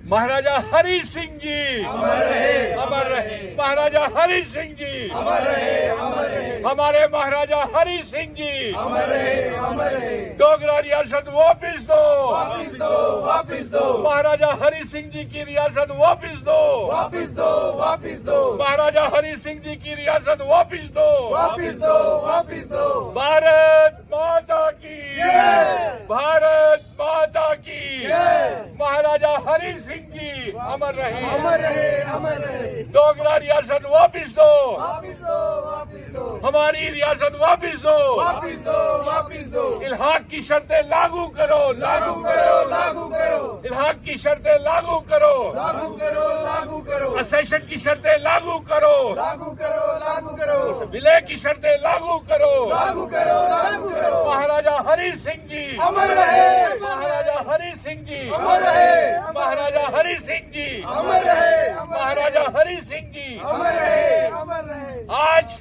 महाराजा हरि सिंह जी अमर रहे, अमर रहे। महाराजा हरि सिंह जी अमर रहे, अमर रहे, हमारे महाराजा हरि सिंह जी अमर रहे, अमर रहे। डोगरा रियासत वापिस दो, वापिस दो, वापिस दो, महाराजा हरि सिंह जी की रियासत वापिस दो, वापिस दो, वापिस दो, महाराजा हरि सिंह जी की रियासत वापिस दो, वापिस दो, वापिस दो। भारत माता की जय। भारत माता की जय। महाराजा हरि सिंह जी अमर रहे, अमर रहे, अमर रहे। डोगरा रियासत वापिस दो, वापिस दो, वापिस दो, हमारी रियासत वापिस दो, वापिस दो, वापिस दो। इल्हाक की शर्तें लागू करो, लागू करो, लागू करो, इल्हाक की शर्तें लागू करो, लागू करो, लागू करो, असेशन की शर्तें लागू करो, लागू करो, लागू करो, विलय की शर्तें लागू करो। लागू करो, लागू करो। महाराजा हरि सिंह जी अमर रहे, महाराजा हरि सिंह जी अमर रहे, महाराजा हरि सिंह जी अमर रहे, महाराजा हरि सिंह जी अमर रहे, अमर रहे। आज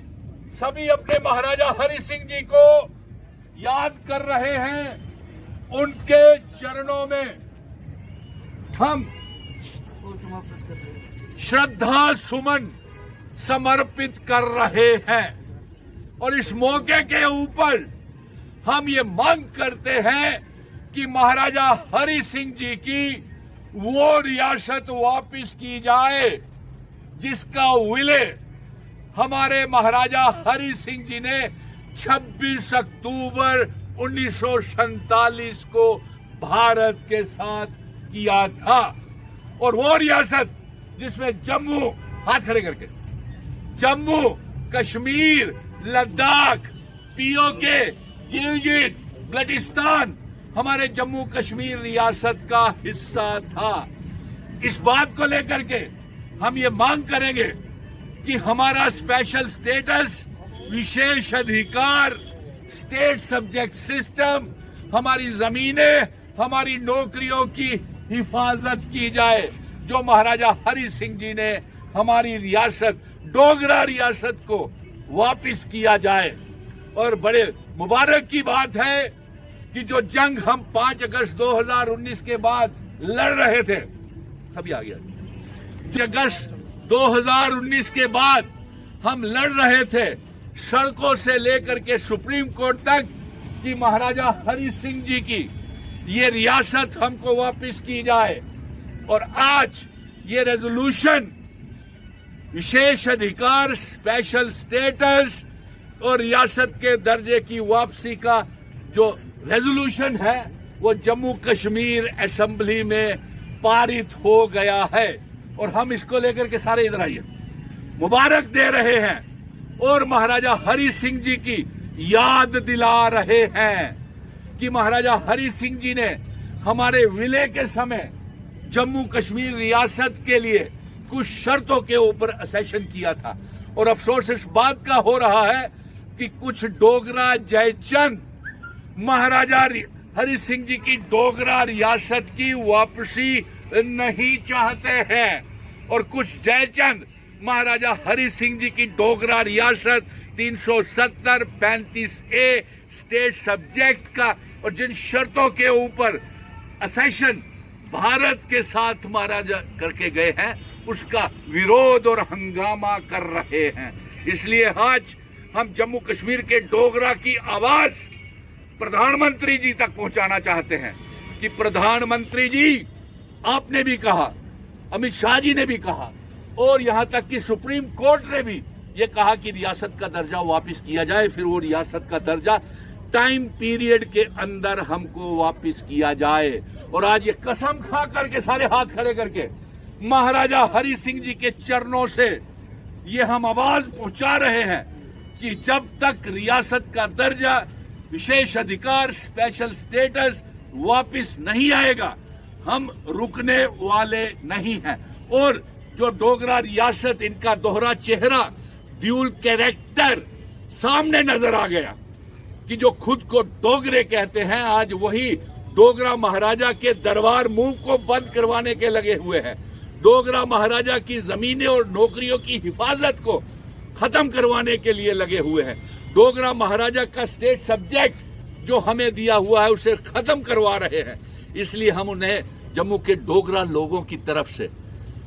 सभी अपने महाराजा हरि सिंह जी को याद कर रहे हैं। उनके चरणों में हम श्रद्धा सुमन समर्पित कर रहे हैं और इस मौके के ऊपर हम ये मांग करते हैं कि महाराजा हरि सिंह जी की वो रियासत वापिस की जाए जिसका विलय हमारे महाराजा हरि सिंह जी ने 26 अक्टूबर 1947 को भारत के साथ किया था। और वो रियासत जिसमें जम्मू, हाथ खड़े करके, जम्मू कश्मीर, लद्दाख, पीओके, गिलगित बल्टिस्तान हमारे जम्मू कश्मीर रियासत का हिस्सा था। इस बात को लेकर के हम ये मांग करेंगे कि हमारा स्पेशल स्टेटस, विशेष अधिकार, स्टेट सब्जेक्ट सिस्टम, हमारी जमीनें, हमारी नौकरियों की हिफाजत की जाए। जो महाराजा हरि सिंह जी ने हमारी रियासत, डोगरा रियासत को वापिस किया जाए। और बड़े मुबारक की बात है कि जो जंग हम 5 अगस्त 2019 के बाद लड़ रहे थे, सभी आ गया, अगस्त 2019 के बाद हम लड़ रहे थे सड़कों से लेकर के सुप्रीम कोर्ट तक कि महाराजा हरि सिंह जी की ये रियासत हमको वापस की जाए। और आज ये रेजोल्यूशन, विशेष अधिकार, स्पेशल स्टेटस और रियासत के दर्जे की वापसी का जो रेजोल्यूशन है वो जम्मू कश्मीर असेंबली में पारित हो गया है। और हम इसको लेकर के सारे इधर आइए मुबारक दे रहे हैं और महाराजा हरि सिंह जी की याद दिला रहे हैं कि महाराजा हरि सिंह जी ने हमारे विलय के समय जम्मू कश्मीर रियासत के लिए कुछ शर्तों के ऊपर असेशन किया था। और अफसोस इस बात का हो रहा है कि कुछ डोगरा जयचंद महाराजा हरि सिंह जी की डोगरा रियासत की वापसी नहीं चाहते हैं और कुछ जयचंद महाराजा हरि सिंह जी की डोगरा रियासत 370 35A स्टेट सब्जेक्ट का और जिन शर्तों के ऊपर असेशन भारत के साथ महाराजा करके गए हैं उसका विरोध और हंगामा कर रहे हैं। इसलिए आज हम जम्मू कश्मीर के डोगरा की आवाज प्रधानमंत्री जी तक पहुंचाना चाहते हैं कि प्रधानमंत्री जी, आपने भी कहा, अमित शाह जी ने भी कहा और यहां तक कि सुप्रीम कोर्ट ने भी ये कहा कि रियासत का दर्जा वापस किया जाए। फिर वो रियासत का दर्जा टाइम पीरियड के अंदर हमको वापस किया जाए। और आज ये कसम खा करके सारे हाथ खड़े करके महाराजा हरि सिंह जी के चरणों से ये हम आवाज पहुंचा रहे हैं कि जब तक रियासत का दर्जा, विशेष अधिकार, स्पेशल स्टेटस वापस नहीं आएगा हम रुकने वाले नहीं हैं। और जो डोगरा रियासत, इनका दोहरा चेहरा, ड्यूल कैरेक्टर सामने नजर आ गया कि जो खुद को डोगरे कहते हैं आज वही डोगरा महाराजा के दरबार मुंह को बंद करवाने के लगे हुए हैं। डोगरा महाराजा की जमीनें और नौकरियों की हिफाजत को खत्म करवाने के लिए लगे हुए हैं। डोगरा महाराजा का स्टेट सब्जेक्ट जो हमें दिया हुआ है उसे खत्म करवा रहे हैं। इसलिए हम उन्हें जम्मू के डोगरा लोगों की तरफ से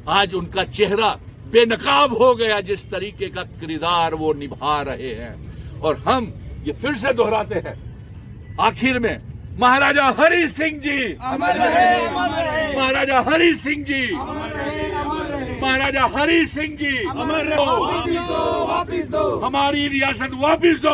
आज उनका चेहरा बेनकाब हो गया, जिस तरीके का किरदार वो निभा रहे हैं। और हम ये फिर से दोहराते हैं, आखिर में महाराजा हरि सिंह जी अमर रहे, अमर रहे। महाराजा हरि सिंह जी अमर रहे, अमर रहे। महाराजा हरि सिंह जी अमर रहो, वापिस दो, वापिस दो। हमारी रियासत वापिस दो।